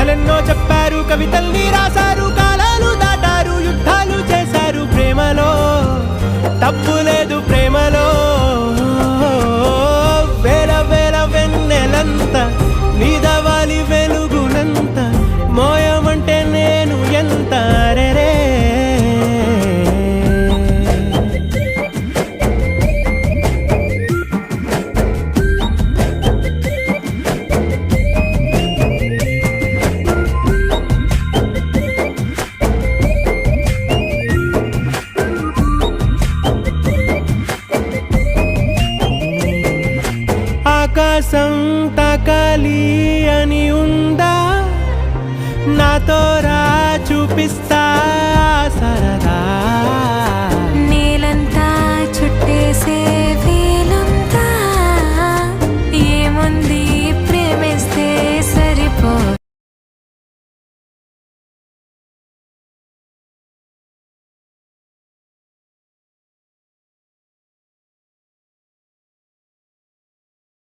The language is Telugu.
కథలెన్నో చెప్పారు, కవితల్ని రాశారు, కాలాలు దాటారు, యుద్ధాలు చేశారు. ప్రేమలో తప్పు లేదు, ప్రేమలో వేల వేల వెన్నెలంత నీదవాలి వెలుగునంత మోయమంటే నేను ఎంత రే. ఆకాశం తాకాలి అని ఉందా, నాతో రా చూపిస్తా